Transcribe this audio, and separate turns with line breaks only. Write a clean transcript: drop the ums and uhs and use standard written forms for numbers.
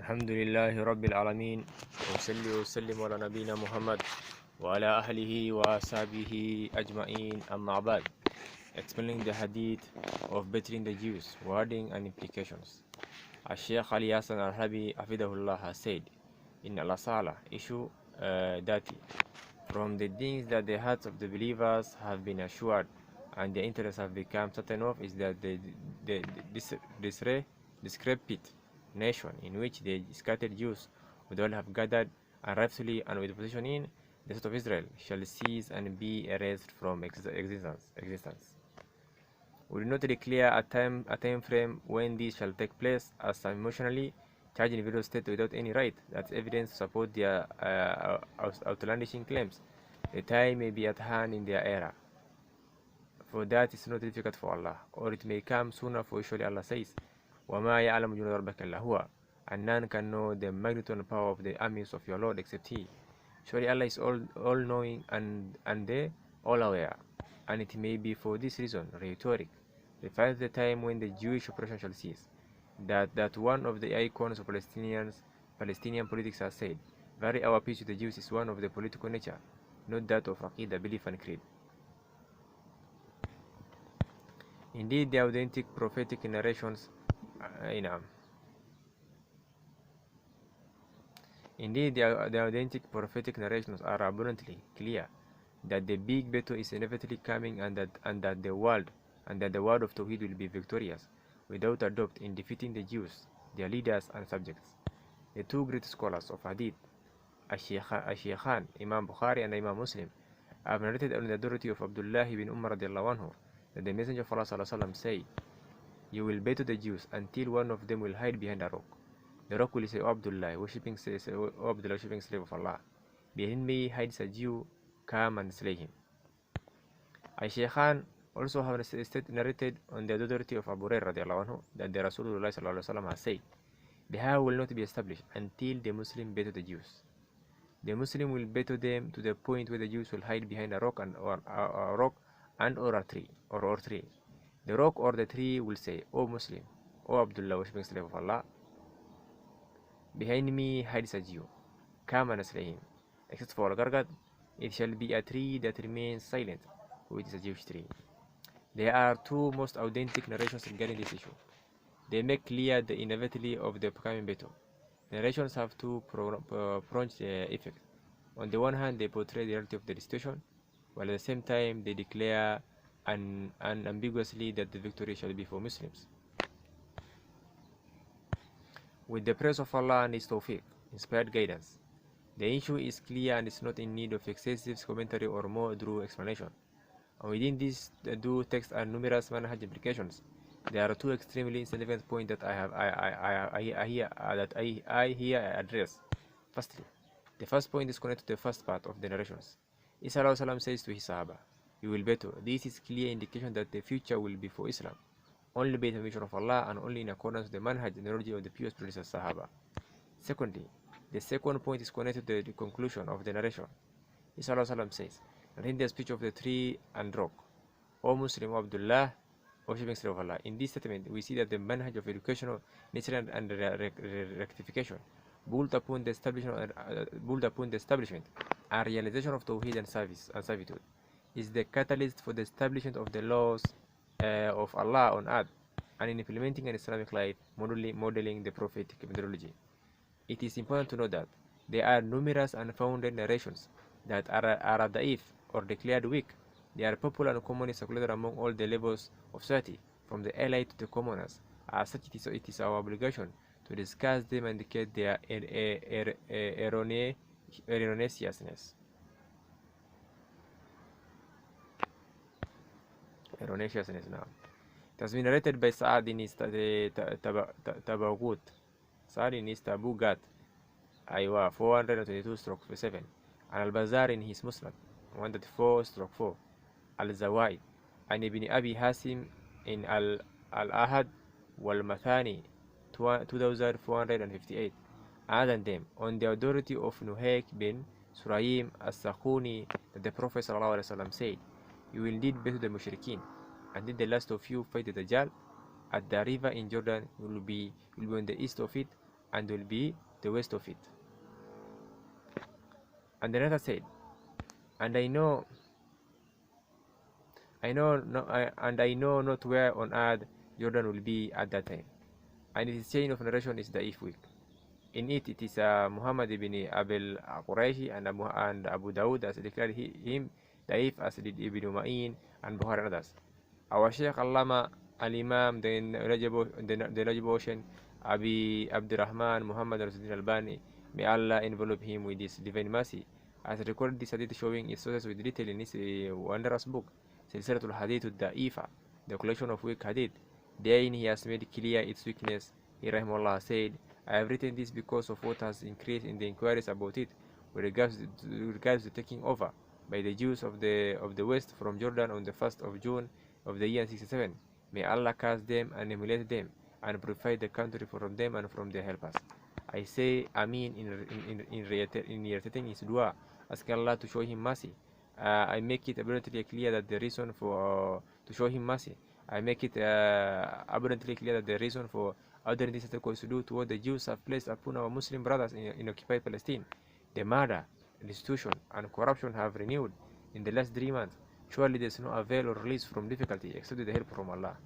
الحمد لله رب العالمين وصلي وسلم على نبينا محمد وعلى أهله وأصحابه أجمعين أما بعد. Explaining the hadith of bettering the Jews, wording and implications. Sheikh Ali Hassan Al-Habi Hafidahullah has said in Al-Asala issue 30, from the things that the hearts of the believers have been assured and their interests have become certain of is that this discrepant nation in which the scattered Jews would all have gathered, and rightfully and with position in the state of Israel, shall cease and be erased from existence. We do not declare a time frame when this shall take place, as some emotionally charged individuals state without any right. That's evidence to support their outlandish claims. The time may be at hand in their era, for that is not difficult for Allah, or it may come sooner, for usually Allah says, وَمَا يَعْلَمُ جُنُودَ رَبَّكَ إِلَّا هُوَ, and none can know the magnitude and power of the armies of your Lord except He. Surely Allah is all-knowing and the all-aware, and it may be for this reason, rhetoric, refers the time when the Jewish oppression shall cease. That one of the icons of Palestinian politics has said, "Very our peace with the Jews is one of the political nature, not that of aqidah, belief and creed." Indeed, the authentic prophetic narrations are abundantly clear that the big battle is inevitably coming, and that the word of Tawhid will be victorious without a doubt in defeating the Jews, their leaders and subjects. The two great scholars of Hadith, Shaykhan Imam Bukhari and Imam Muslim, have narrated on the authority of Abdullah ibn Umar radiallahu anhu that the Messenger of Allah sallallahu alaihi wasallam said, "You will battle the Jews until one of them will hide behind a rock. The rock will say, 'O Abdullah, worshipping slave of Allah, behind me hides a Jew, come and slay him.'" Shaykhan also have narrated on the authority of Abu Hurairah radiallahu anhu that the Rasulullah sallallahu alaihi wasallam has said, "The house will not be established until the Muslim battle the Jews. The Muslim will battle them to the point where the Jews will hide behind a rock or a tree. The rock or the tree will say, 'O Muslim, O Abdullah, worshipping slave of Allah, behind me hides a Jew, come and slay him.' Except for Gargad, it shall be a tree that remains silent, which is a Jewish tree." There are two most authentic narrations regarding this issue. They make clear the inevitability of the coming battle. Narrations have two pronged effects. On the one hand, they portray the reality of the situation, while at the same time they declare unambiguously that the victory shall be for Muslims. With the praise of Allah and His tawfiq, inspired guidance, the issue is clear and is not in need of excessive commentary or more thorough explanation. And within these two texts are numerous manhaj implications. There are two extremely significant points that I here address. Firstly, the first point is connected to the first part of the narrations. Isa says to his Sahaba, "You will battle." This is clear indication that the future will be for Islam, only by the permission of Allah and only in accordance with the manhaj and knowledge of the pious predecessors Sahaba. Secondly, the second point is connected to the conclusion of the narration. Isa says, and in the speech of the tree and rock, "O Muslim, O Abdullah, worshipping slave of Allah." In this statement, we see that the manhaj of educational, nature and rectification, built upon the establishment and realization of Tawheed and servitude, is the catalyst for the establishment of the laws of Allah on earth, and in implementing an Islamic life, modeling the prophetic methodology. It is important to note that there are numerous unfounded narrations that are da'if or declared weak. They are popular and commonly circulated among all the levels of society, from the elite to the commoners. As such, it is our obligation to discuss them and indicate their erroneousness. Now, it has been narrated by Sa'ad in his Tabagut, Sa'ad in his Tabugat, 422/7, and Al-Bazar in his Musnad, 134/4, Al-Zawaid, and Ibn Abi Hasim in Al-Ahad wal-Mathani, 2458, other than them, on the authority of Nuhayk bin Suraim as-Sakhuni, that the Prophet ﷺ said, "You will indeed battle the Mushrikeen, and then the last of you fight the Dajjal at the river in Jordan. You will be on the east of it, and will be the waste of it. And another said, and I know not where on earth Jordan will be at that time. And its chain of narration is Da'if weak. In it, it is Muhammad ibn Abil Quraishi and Abu Dawud as declared him Da'if, as did Ibn Ma'in and Bukhari and others. Our Sheikh Allama Al-Imam, the knowledgeable Ocean, Abi Abdurrahman Muhammad Rasulullah Albani, may Allah envelop him with his divine mercy, has recorded this hadith showing its sources with detail in his wondrous book, Silsilatul Hadith Da'ifa, the collection of weak hadith. Therein he has made clear its weakness. He rahimahullah said, I have written this because of what has increased in the inquiries about it with regards to taking over by the Jews of the West from Jordan on the 1st of June of the year 67. May Allah curse them and emulate them and purify the country from them and from their helpers. I say Amin in reiterating his dua, asking Allah to show him mercy. I make it abundantly clear that the reason for to show him mercy. I make it abundantly clear that the reason for ordering this attack was to do to what the Jews have placed upon our Muslim brothers in occupied Palestine. The murder, destitution, and corruption have renewed in the last 3 months. Surely there is no avail or release from difficulty except with the help from Allah.